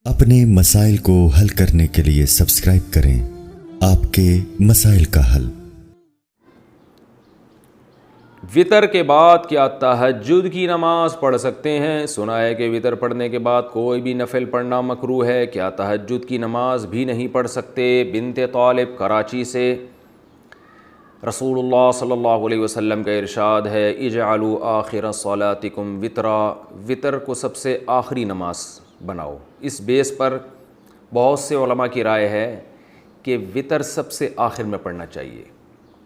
اپنے مسائل کو حل کرنے کے لیے سبسکرائب کریں آپ کے مسائل کا حل۔ وطر کے بعد کیا تہجد کی نماز پڑھ سکتے ہیں؟ سنا ہے کہ وطر پڑھنے کے بعد کوئی بھی نفل پڑھنا مکروہ ہے، کیا تہجد کی نماز بھی نہیں پڑھ سکتے؟ بنت طالب کراچی سے۔ رسول اللہ صلی اللہ علیہ وسلم کا ارشاد ہے، اجعلوا آخر صلاتکم وطرا، وطر کو سب سے آخری نماز بناؤ۔ اس بیس پر بہت سے علماء کی رائے ہے کہ وطر سب سے آخر میں پڑھنا چاہیے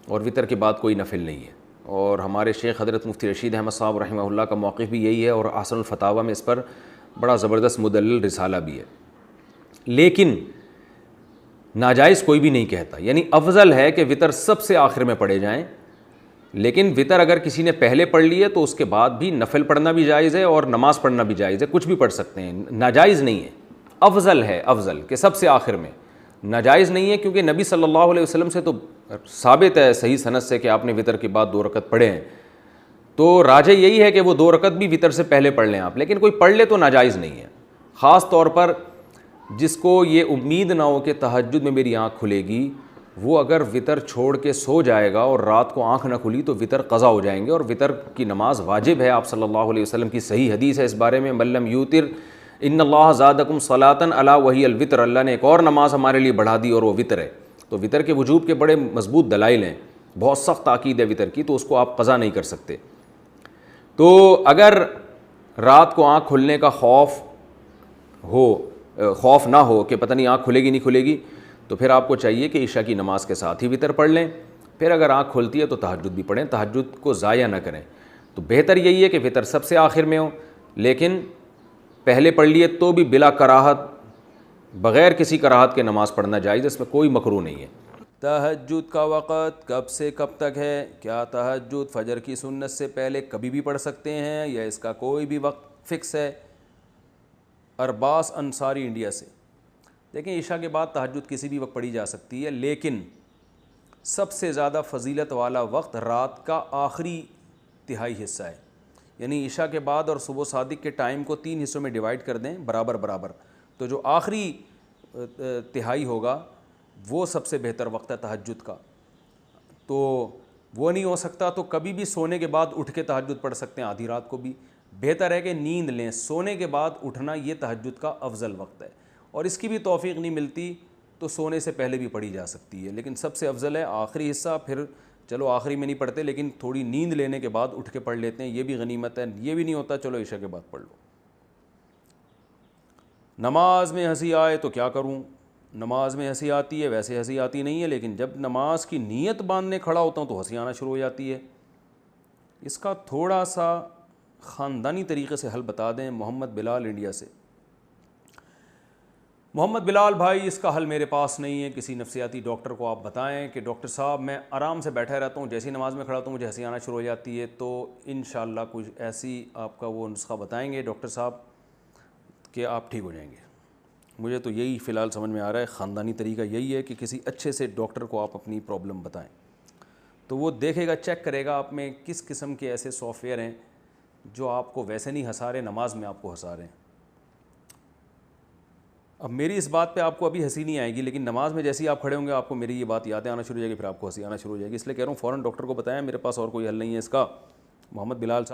اور وطر کے بعد کوئی نفل نہیں ہے، اور ہمارے شیخ حضرت مفتی رشید احمد صاحب رحمہ اللہ کا موقف بھی یہی ہے، اور احسن الفتاویٰ میں اس پر بڑا زبردست مدلل رسالہ بھی ہے۔ لیکن ناجائز کوئی بھی نہیں کہتا، یعنی افضل ہے کہ وطر سب سے آخر میں پڑھے جائیں، لیکن وطر اگر کسی نے پہلے پڑھ لی ہے تو اس کے بعد بھی نفل پڑھنا بھی جائز ہے اور نماز پڑھنا بھی جائز ہے، کچھ بھی پڑھ سکتے ہیں، ناجائز نہیں ہے۔ افضل ہے، افضل کہ سب سے آخر میں، ناجائز نہیں ہے، کیونکہ نبی صلی اللہ علیہ وسلم سے تو ثابت ہے صحیح سند سے کہ آپ نے وطر کے بعد 2 رکعت پڑھے ہیں، تو راجح یہی ہے کہ وہ 2 رکعت بھی وطر سے پہلے پڑھ لیں آپ، لیکن کوئی پڑھ لے تو ناجائز نہیں ہے۔ خاص طور پر جس کو یہ امید نہ ہو کہ تہجد میں میری آنکھ کھلے گی، وہ اگر وطر چھوڑ کے سو جائے گا اور رات کو آنکھ نہ کھلی تو وطر قضا ہو جائیں گے، اور وطر کی نماز واجب ہے۔ آپ صلی اللہ علیہ وسلم کی صحیح حدیث ہے اس بارے میں، من لم یوتر ان اللہ زادکم صلاۃ الا وہی الوطر، اللہ نے ایک اور نماز ہمارے لیے بڑھا دی اور وہ وطر ہے۔ تو وطر کے وجوب کے بڑے مضبوط دلائل ہیں، بہت سخت تاکید ہے وطر کی، تو اس کو آپ قضا نہیں کر سکتے۔ تو اگر رات کو آنکھ کھلنے کا خوف نہ ہو کہ پتہ نہیں آنکھ کھلے گی نہیں کھلے گی، تو پھر آپ کو چاہیے کہ عشاء کی نماز کے ساتھ ہی وطر پڑھ لیں، پھر اگر آنکھ کھلتی ہے تو تہجد بھی پڑھیں، تہجد کو ضائع نہ کریں۔ تو بہتر یہی ہے کہ وطر سب سے آخر میں ہو، لیکن پہلے پڑھ لیے تو بھی بلا کراہت، بغیر کسی کراہت کے نماز پڑھنا جائز، اس میں کوئی مکروہ نہیں ہے۔ تہجد کا وقت کب سے کب تک ہے؟ کیا تہجد فجر کی سنت سے پہلے کبھی بھی پڑھ سکتے ہیں یا اس کا کوئی بھی وقت فکس ہے؟ ارباس انصاری انڈیا سے۔ دیکھیں، عشاء کے بعد تہجد کسی بھی وقت پڑھی جا سکتی ہے، لیکن سب سے زیادہ فضیلت والا وقت رات کا آخری تہائی حصہ ہے، یعنی عشاء کے بعد اور صبح صادق کے ٹائم کو 3 حصوں میں ڈیوائڈ کر دیں برابر برابر، تو جو آخری تہائی ہوگا وہ سب سے بہتر وقت ہے تہجد کا۔ تو وہ نہیں ہو سکتا تو کبھی بھی سونے کے بعد اٹھ کے تہجد پڑھ سکتے ہیں، آدھی رات کو بھی۔ بہتر ہے کہ نیند لیں، سونے کے بعد اٹھنا یہ تہجد کا افضل وقت ہے، اور اس کی بھی توفیق نہیں ملتی تو سونے سے پہلے بھی پڑھی جا سکتی ہے، لیکن سب سے افضل ہے آخری حصہ۔ پھر چلو آخری میں نہیں پڑھتے، لیکن تھوڑی نیند لینے کے بعد اٹھ کے پڑھ لیتے ہیں، یہ بھی غنیمت ہے۔ یہ بھی نہیں ہوتا چلو عشاء کے بعد پڑھ لو۔ نماز میں ہنسی آئے تو کیا کروں؟ نماز میں ہنسی آتی ہے، ویسے ہنسی آتی نہیں ہے، لیکن جب نماز کی نیت باندھنے کھڑا ہوتا ہوں تو ہنسی آنا شروع ہو جاتی ہے۔ اس کا تھوڑا سا خاندانی طریقے سے حل بتا دیں۔ محمد بلال انڈیا سے۔ محمد بلال بھائی، اس کا حل میرے پاس نہیں ہے، کسی نفسیاتی ڈاکٹر کو آپ بتائیں کہ ڈاکٹر صاحب میں آرام سے بیٹھا رہتا ہوں، جیسی نماز میں کھڑا ہوتا ہوں مجھے ہنسی آنا شروع ہو جاتی ہے، تو انشاءاللہ کچھ ایسی آپ کا وہ نسخہ بتائیں گے ڈاکٹر صاحب کہ آپ ٹھیک ہو جائیں گے۔ مجھے تو یہی فی الحال سمجھ میں آ رہا ہے، خاندانی طریقہ یہی ہے کہ کسی اچھے سے ڈاکٹر کو آپ اپنی پرابلم بتائیں، تو وہ دیکھے گا، چیک کرے گا آپ میں کس قسم کے ایسے سافٹ ویئر ہیں جو آپ کو ویسے نہیں ہنسا رہے، نماز میں آپ کو ہنسا رہے ہیں۔ اب میری اس بات پہ آپ کو ابھی ہنسی نہیں آئے گی، لیکن نماز میں جیسے ہی آپ کھڑے ہوں گے آپ کو میری یہ بات یادیں آنا شروع ہو جائے گی، پھر آپ کو ہنسی آنا شروع ہو جائے گی، اس لیے کہہ رہا ہوں فوراً ڈاکٹر کو بتائیں، میرے پاس اور کوئی حل نہیں ہے اس کا۔ محمد بلال صاحب